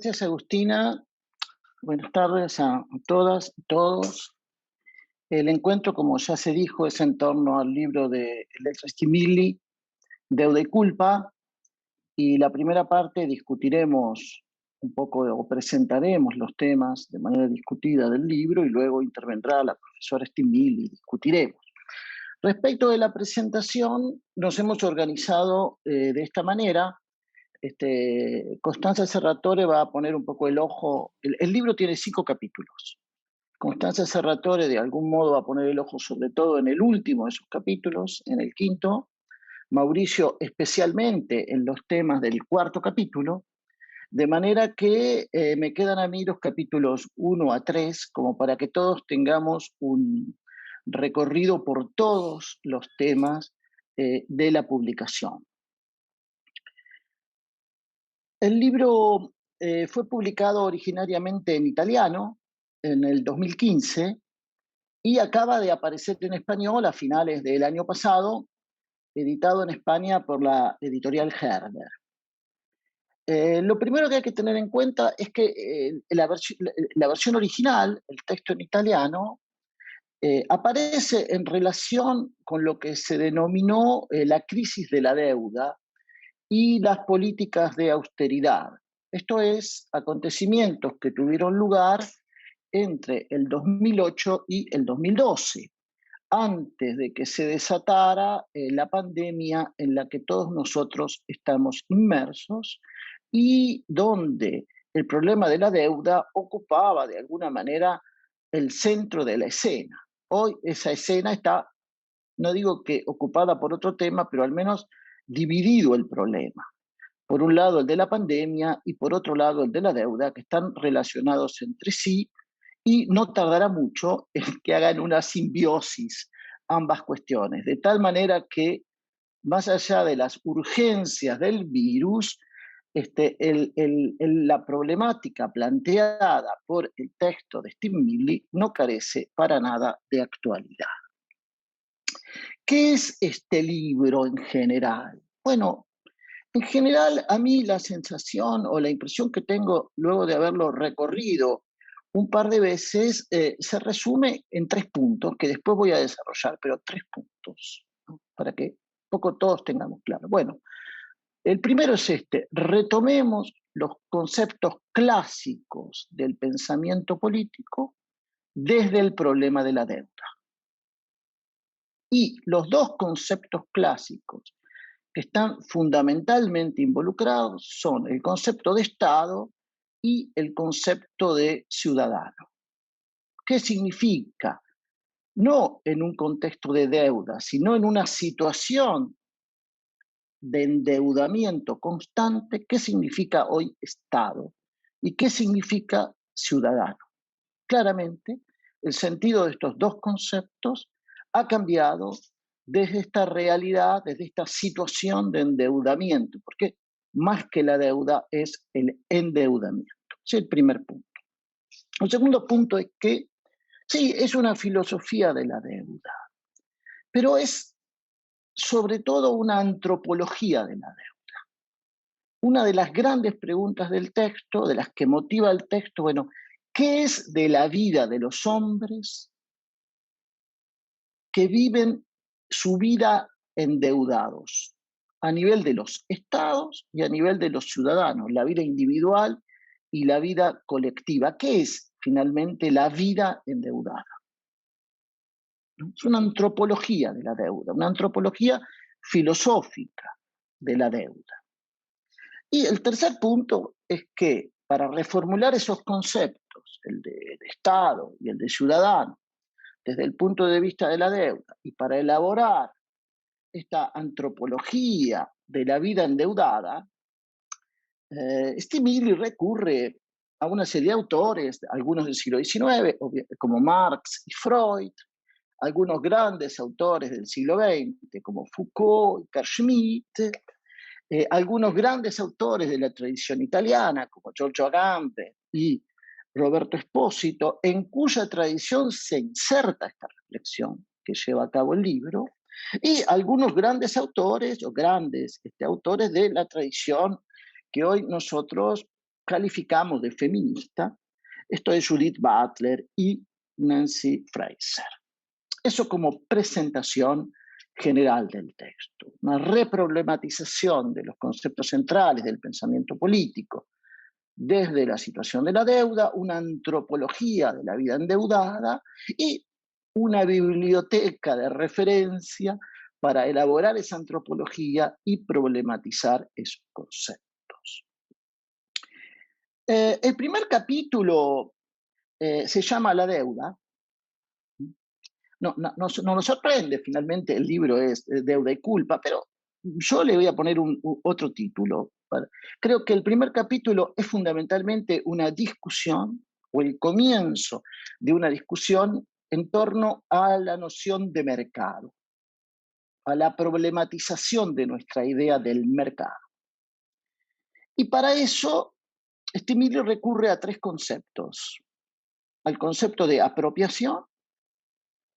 Gracias, Agustina. Buenas tardes a todas y todos. El encuentro, como ya se dijo, es en torno al libro de Electra Stimili, Deuda y Culpa, y la primera parte discutiremos un poco o presentaremos los temas de manera discutida del libro y luego intervendrá la profesora Stimili y discutiremos. Respecto de la presentación, nos hemos organizado de esta manera. Constanza Serratore va a poner un poco el ojo. El libro tiene 5 capítulos. Constanza Serratore de algún modo va a poner el ojo sobre todo en el último de esos capítulos, en el quinto. Mauricio especialmente en los temas del cuarto capítulo, de manera que me quedan a mí los capítulos 1 a 3 como para que todos tengamos un recorrido por todos los temas de la publicación. El libro fue publicado originariamente en italiano en el 2015 y acaba de aparecer en español a finales del año pasado, editado en España por la editorial Herder. Lo primero que hay que tener en cuenta es que la versión original, el texto en italiano, aparece en relación con lo que se denominó la crisis de la deuda y las políticas de austeridad. Esto es, acontecimientos que tuvieron lugar entre el 2008 y el 2012, antes de que se desatara la pandemia en la que todos nosotros estamos inmersos y donde el problema de la deuda ocupaba de alguna manera el centro de la escena. Hoy esa escena está, no digo que ocupada por otro tema, pero al menos dividido el problema. Por un lado el de la pandemia y por otro lado el de la deuda, que están relacionados entre sí y no tardará mucho en que hagan una simbiosis ambas cuestiones, de tal manera que más allá de las urgencias del virus, la problemática planteada por el texto de Stimili no carece para nada de actualidad. ¿Qué es este libro en general? Bueno, en general a mí la sensación o la impresión que tengo luego de haberlo recorrido un par de veces se resume en 3 puntos que después voy a desarrollar, pero 3 puntos, ¿no? Para que un poco todos tengamos claro. Bueno, el primero es retomemos los conceptos clásicos del pensamiento político desde el problema de la deuda. Y los dos conceptos clásicos que están fundamentalmente involucrados son el concepto de Estado y el concepto de ciudadano. ¿Qué significa? No en un contexto de deuda, sino en una situación de endeudamiento constante. ¿Qué significa hoy Estado? ¿Y qué significa ciudadano? Claramente, el sentido de estos dos conceptos ha cambiado desde esta realidad, desde esta situación de endeudamiento, porque más que la deuda es el endeudamiento. Ese es el primer punto. El segundo punto es que sí, es una filosofía de la deuda, pero es sobre todo una antropología de la deuda. Una de las grandes preguntas del texto, de las que motiva el texto, bueno, ¿qué es de la vida de los hombres que viven su vida endeudados a nivel de los estados y a nivel de los ciudadanos, la vida individual y la vida colectiva? ¿Qué es finalmente la vida endeudada? Es una antropología de la deuda, una antropología filosófica de la deuda. Y el tercer punto es que para reformular esos conceptos, el de Estado y el de ciudadano, desde el punto de vista de la deuda, y para elaborar esta antropología de la vida endeudada, Stimili recurre a una serie de autores, algunos del siglo XIX, como Marx y Freud, algunos grandes autores del siglo XX, como Foucault y Carl Schmitt, algunos grandes autores de la tradición italiana, como Giorgio Agamben y Roberto Espósito, en cuya tradición se inserta esta reflexión que lleva a cabo el libro, y algunos grandes autores, o grandes autores de la tradición que hoy nosotros calificamos de feminista. Esto es Judith Butler y Nancy Fraser. Eso como presentación general del texto, una reproblematización de los conceptos centrales del pensamiento político, desde la situación de la deuda, una antropología de la vida endeudada y una biblioteca de referencia para elaborar esa antropología y problematizar esos conceptos. El primer capítulo se llama La deuda. No nos sorprende, finalmente el libro es Deuda y culpa, pero yo le voy a poner otro título. Creo que el primer capítulo es fundamentalmente una discusión o el comienzo de una discusión en torno a la noción de mercado, a la problematización de nuestra idea del mercado. Y para eso, Stimili recurre a tres conceptos: al concepto de apropiación,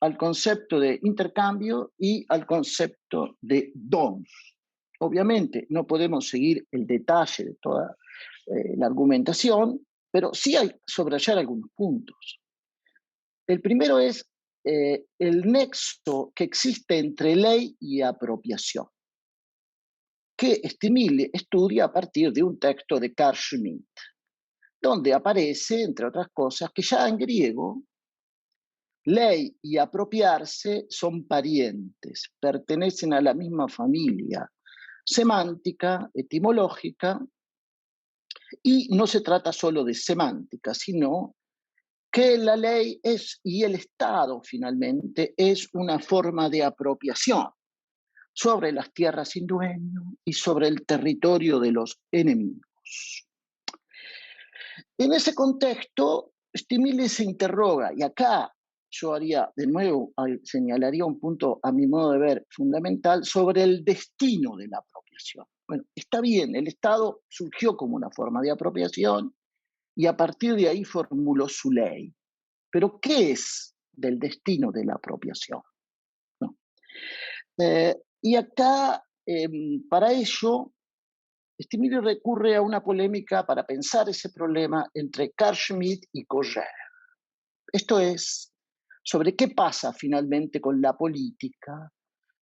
al concepto de intercambio y al concepto de don. Obviamente no podemos seguir el detalle de toda la argumentación, pero sí hay que subrayar algunos puntos. El primero es el nexo que existe entre ley y apropiación, que Stimili estudia a partir de un texto de Carl Schmitt, donde aparece, entre otras cosas, que ya en griego ley y apropiarse son parientes, pertenecen a la misma familia semántica, etimológica, y no se trata solo de semántica, sino que la ley es, y el Estado finalmente, es una forma de apropiación sobre las tierras sin dueño y sobre el territorio de los enemigos. En ese contexto, Stimili se interroga, y acá yo haría de nuevo, señalaría un punto a mi modo de ver fundamental sobre el destino de la apropiación. Bueno, está bien, el Estado surgió como una forma de apropiación y a partir de ahí formuló su ley. Pero ¿qué es del destino de la apropiación? ¿No? Y acá, para ello, Stimili recurre a una polémica para pensar ese problema entre Carl Schmitt y Cogère. Esto es, sobre qué pasa finalmente con la política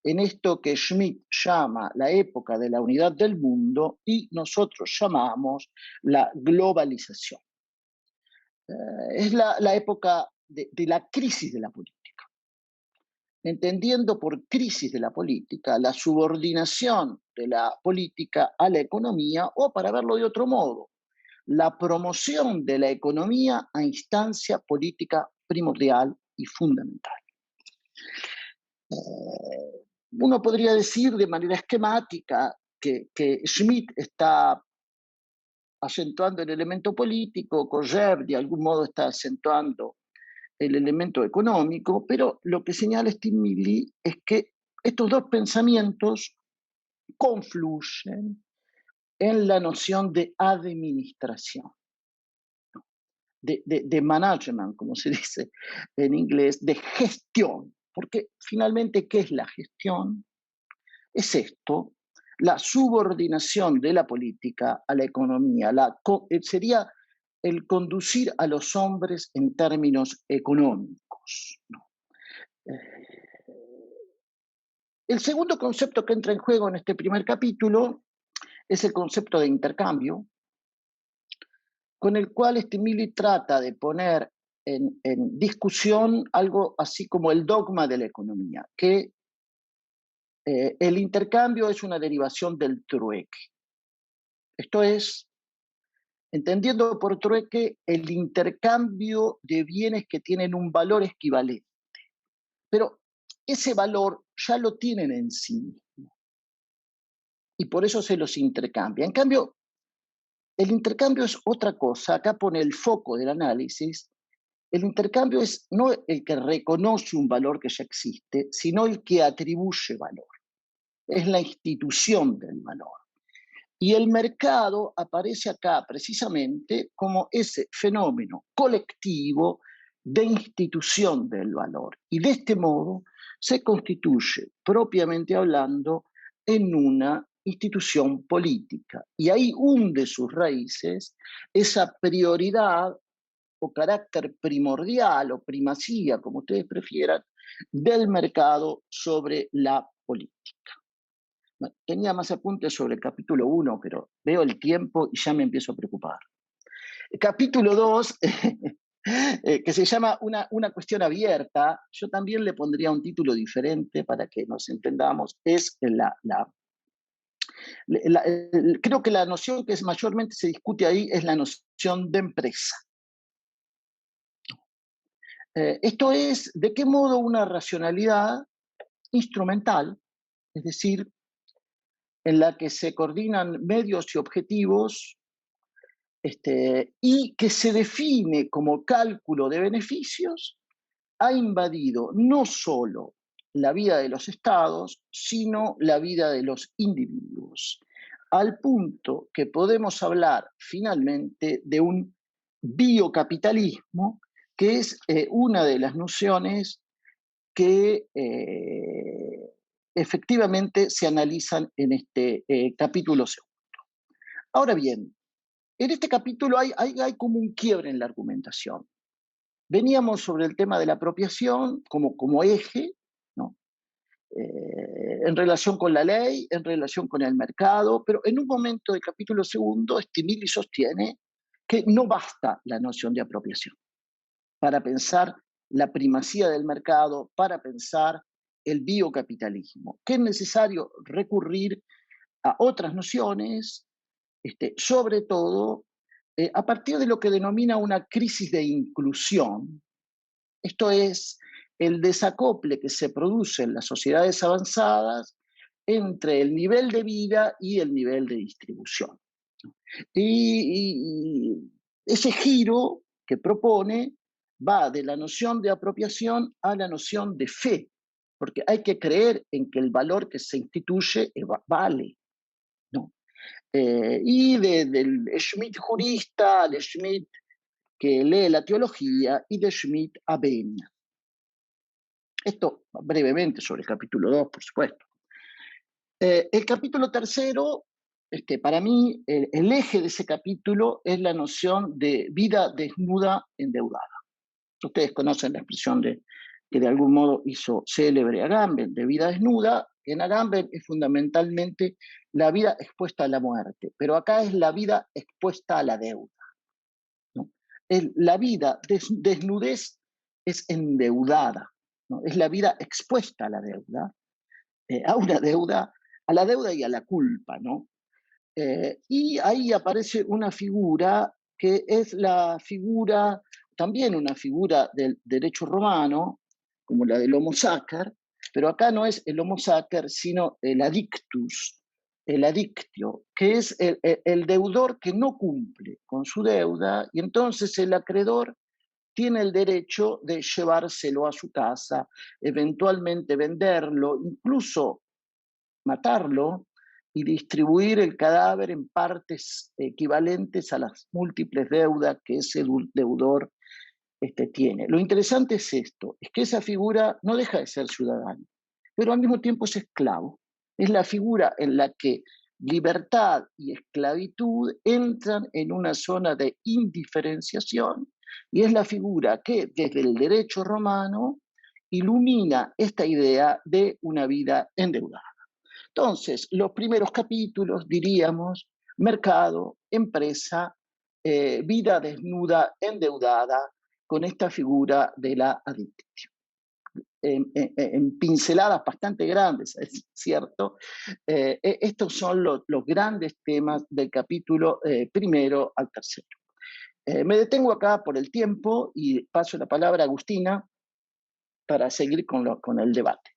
en esto que Schmitt llama la época de la unidad del mundo y nosotros llamamos la globalización. Es la época de la crisis de la política, entendiendo por crisis de la política la subordinación de la política a la economía, o para verlo de otro modo, la promoción de la economía a instancia política primordial y fundamental. Uno podría decir de manera esquemática que Schmitt está acentuando el elemento político, Cogère de algún modo está acentuando el elemento económico, pero lo que señala Stimili es que estos dos pensamientos confluyen en la noción de administración, de management, como se dice en inglés, de gestión. Porque finalmente, ¿qué es la gestión? Es esto, la subordinación de la política a la economía, sería el conducir a los hombres en términos económicos, ¿no? El segundo concepto que entra en juego en este primer capítulo es el concepto de intercambio, con el cual Stimili trata de poner en discusión algo así como el dogma de la economía, que el intercambio es una derivación del trueque. Esto es, entendiendo por trueque el intercambio de bienes que tienen un valor equivalente. Pero ese valor ya lo tienen en sí mismo y por eso se los intercambia. En cambio, el intercambio es otra cosa. Acá pone el foco del análisis. El intercambio es no el que reconoce un valor que ya existe, sino el que atribuye valor. Es la institución del valor. Y el mercado aparece acá precisamente como ese fenómeno colectivo de institución del valor. Y de este modo se constituye, propiamente hablando, en una institución política. Y ahí hunde sus raíces esa prioridad o carácter primordial o primacía, como ustedes prefieran, del mercado sobre la política. Bueno, tenía más apuntes sobre el capítulo 1, pero veo el tiempo y ya me empiezo a preocupar. El capítulo 2, que se llama una cuestión abierta, yo también le pondría un título diferente para que nos entendamos, es creo que la noción que mayormente se discute ahí es la noción de empresa. Esto es, ¿de qué modo una racionalidad instrumental, es decir, en la que se coordinan medios y objetivos, y que se define como cálculo de beneficios, ha invadido no solo la vida de los estados, sino la vida de los individuos, al punto que podemos hablar finalmente de un biocapitalismo, que es una de las nociones que efectivamente se analizan en este capítulo segundo. Ahora bien, en este capítulo hay como un quiebre en la argumentación. Veníamos sobre el tema de la apropiación como eje, ¿no? En relación con la ley, en relación con el mercado, pero en un momento del capítulo segundo, Stimili sostiene que no basta la noción de apropiación para pensar la primacía del mercado, para pensar el biocapitalismo, que es necesario recurrir a otras nociones, sobre todo a partir de lo que denomina una crisis de inclusión. Esto es el desacople que se produce en las sociedades avanzadas entre el nivel de vida y el nivel de distribución. Y ese giro que propone va de la noción de apropiación a la noción de fe, porque hay que creer en que el valor que se instituye vale, ¿no? Y del Schmitt jurista al Schmitt que lee la teología y de Schmitt a Ben. Esto brevemente sobre el capítulo 2, por supuesto. El capítulo tercero, para mí, el eje de ese capítulo es la noción de vida desnuda endeudada. Ustedes conocen la expresión que de algún modo hizo célebre Agamben, de vida desnuda. En Agamben es fundamentalmente la vida expuesta a la muerte, pero acá es la vida expuesta a la deuda, ¿no? La vida, desnudez, es endeudada, ¿no? Es la vida expuesta a la deuda, a la deuda y a la culpa, ¿no? Y ahí aparece una figura que es la figura, también una figura del derecho romano, como la del homo sacer, pero acá no es el homo sacer, sino el adictus, el adictio, que es el deudor que no cumple con su deuda, y entonces el acreedor tiene el derecho de llevárselo a su casa, eventualmente venderlo, incluso matarlo y distribuir el cadáver en partes equivalentes a las múltiples deudas que ese deudor tiene. Lo interesante es esto, es que esa figura no deja de ser ciudadano, pero al mismo tiempo es esclavo. Es la figura en la que libertad y esclavitud entran en una zona de indiferenciación y es la figura que desde el derecho romano ilumina esta idea de una vida endeudada. Entonces, los primeros capítulos, diríamos, mercado, empresa, vida desnuda, endeudada, con esta figura de la adicción. En pinceladas bastante grandes, es cierto, estos son los grandes temas del capítulo primero al tercero. Me detengo acá por el tiempo y paso la palabra a Agustina para seguir con el debate.